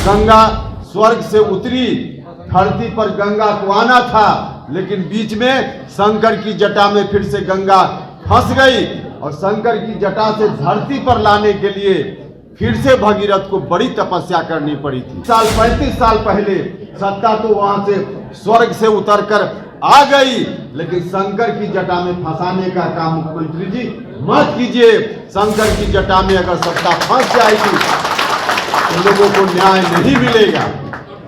गंगा स्वर्ग से उतरी, धरती पर गंगा को आना था, लेकिन बीच में शंकर की जटा में फिर से गंगा फंस गई और शंकर की जटा से धरती पर लाने के लिए फिर से भगीरथ को बड़ी तपस्या करनी पड़ी थी। 35 साल पहले सत्ता तो वहां से स्वर्ग से उतरकर आ गई, लेकिन शंकर की जटा में फंसाने का काम मुख्यमंत्री जी मत कीजिए। शंकर की जटा में अगर सत्ता फंस जाएगी तो लोगों को न्याय नहीं मिलेगा।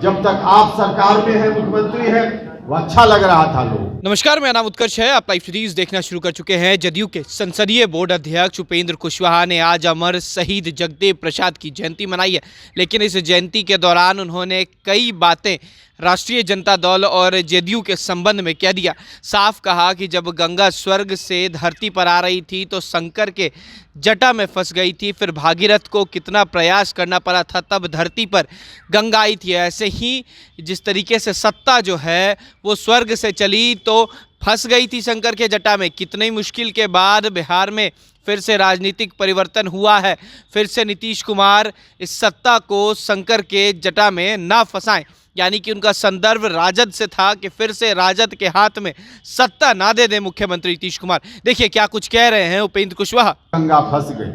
जब तक आप सरकार में है, मुख्यमंत्री है, वो अच्छा लग रहा था लोग। नमस्कार, मेरा नाम उत्कर्ष है। आप लाइव सीरीज देखना शुरू कर चुके हैं। जदयू के संसदीय बोर्ड अध्यक्ष उपेंद्र कुशवाहा ने आज अमर शहीद जगदेव प्रसाद की जयंती मनाई है, लेकिन इस जयंती के दौरान उन्होंने कई बातें राष्ट्रीय जनता दल और जदयू के संबंध में कह दिया। साफ कहा कि जब गंगा स्वर्ग से धरती पर आ रही थी तो शंकर के जटा में फंस गई थी, फिर भागीरथ को कितना प्रयास करना पड़ा था, तब धरती पर गंगा आई थी। ऐसे ही जिस तरीके से सत्ता जो है वो स्वर्ग से चली तो फंस गई थी शंकर के जटा में। कितनी मुश्किल के बाद बिहार में फिर से राजनीतिक परिवर्तन हुआ है। फिर से नीतीश कुमार इस सत्ता को शंकर के जटा में ना फंसाएं, यानी कि उनका संदर्भ राजद से था कि फिर से राजद के हाथ में सत्ता ना दे दे मुख्यमंत्री नीतीश कुमार। देखिए क्या कुछ कह रहे हैं उपेंद्र कुशवाहा। गंगा फंस गई।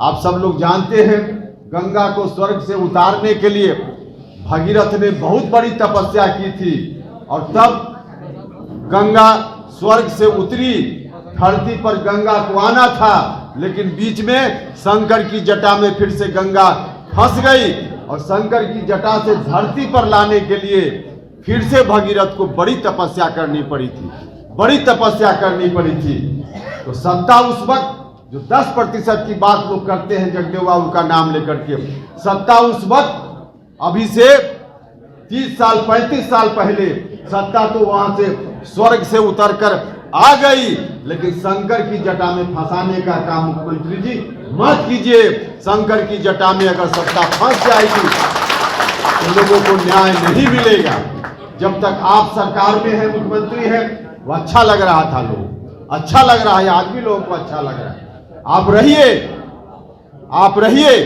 आप सब लोग जानते हैं, गंगा को स्वर्ग से उतारने के लिए भगीरथ ने बहुत बड़ी तपस्या की थी और तब गंगा स्वर्ग से उतरी, धरती पर गंगा को आना था, लेकिन बीच में शंकर की जटा में फिर से गंगा फंस गई और शंकर की जटा से धरती पर लाने के लिए फिर से भगीरथ को बड़ी तपस्या करनी पड़ी थी, बड़ी तपस्या करनी पड़ी थी। तो सत्ता उस वक्त जो 10% की बात लोग करते हैं जगदेव बाबू का नाम लेकर के, सत्ता उस वक्त अभी से 30 साल 35 साल पहले सत्ता तो वहां से स्वर्ग से उतरकर आ गई, लेकिन शंकर की जटा में फंसाने का काम मुख्यमंत्री जी मत कीजिए। शंकर की जटा में अगर सत्ता फंस जाएगी तो लोगों को न्याय नहीं मिलेगा। जब तक आप सरकार में है, मुख्यमंत्री है, वो अच्छा लग रहा था लोग, अच्छा लग रहा है, आज भी लोगों को अच्छा लग रहा है। आप रहिए,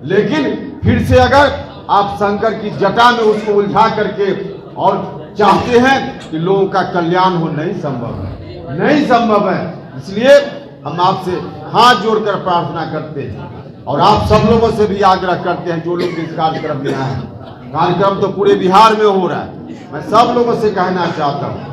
लेकिन फिर से अगर आप शंकर की जटा में उसको उलझा करके और चाहते हैं कि लोगों का कल्याण हो, नहीं संभव है, नहीं संभव है। इसलिए हम आपसे हाथ जोड़कर प्रार्थना करते हैं और आप सब लोगों से भी आग्रह करते हैं जो लोग इस कार्यक्रम में आए हैं। कार्यक्रम तो पूरे बिहार में हो रहा है। मैं सब लोगों से कहना चाहता हूँ,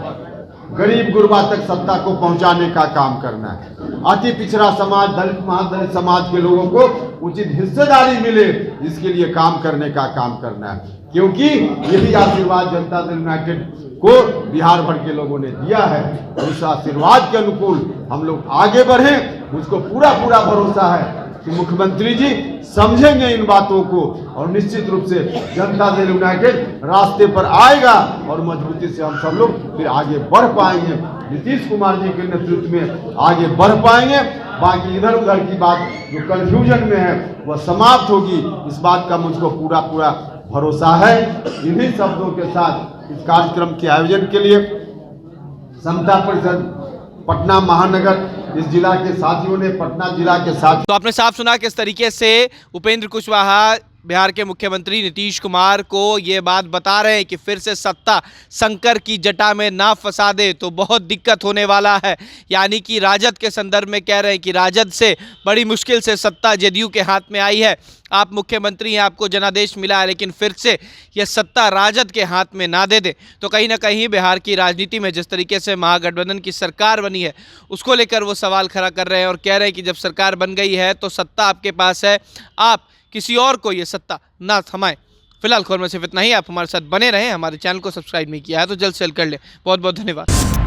गरीब गुरबा तक सत्ता को पहुंचाने का काम करना है। अति पिछड़ा समाज, दलित महादलित समाज के लोगों को उचित हिस्सेदारी मिले, इसके लिए काम करने का काम करना है, क्योंकि यही आशीर्वाद जनता दल यूनाइटेड को बिहार भर के लोगों ने दिया है। उस आशीर्वाद के अनुकूल हम लोग आगे बढ़ें। मुझको पूरा भरोसा है कि मुख्यमंत्री जी समझेंगे इन बातों को और निश्चित रूप से जनता दल यूनाइटेड रास्ते पर आएगा और मजबूती से हम सब लोग फिर आगे बढ़ पाएंगे। नीतीश कुमार जी के नेतृत्व में आगे बढ़ पाएंगे। बाकी इधर उधर की बात जो कंफ्यूजन में है वह समाप्त होगी, इस बात का मुझको पूरा भरोसा है। इन्हीं शब्दों के साथ इस कार्यक्रम के आयोजन के लिए समता परिषद पटना महानगर इस जिला के साथियों ने, पटना जिला के साथ। तो आपने साफ सुना किस तरीके से उपेंद्र कुशवाहा बिहार के मुख्यमंत्री नीतीश कुमार को ये बात बता रहे हैं कि फिर से सत्ता शंकर की जटा में ना फंसा दे तो बहुत दिक्कत होने वाला है। यानी कि राजद के संदर्भ में कह रहे हैं कि राजद से बड़ी मुश्किल से सत्ता जदयू के हाथ में आई है। आप मुख्यमंत्री हैं, आपको जनादेश मिला है, लेकिन फिर से यह सत्ता राजद के हाथ में ना दे दे तो कहीं ना कहीं बिहार की राजनीति में जिस तरीके से महागठबंधन की सरकार बनी है उसको लेकर वो सवाल खड़ा कर रहे हैं और कह रहे हैं कि जब सरकार बन गई है तो सत्ता आपके पास है, आप किसी और को ये सत्ता ना थमाएं। फिलहाल खबर में सिर्फ इतना ही। आप हमारे साथ बने रहें। हमारे चैनल को सब्सक्राइब नहीं किया है तो जल्द से जल्द कर लें। बहुत बहुत धन्यवाद।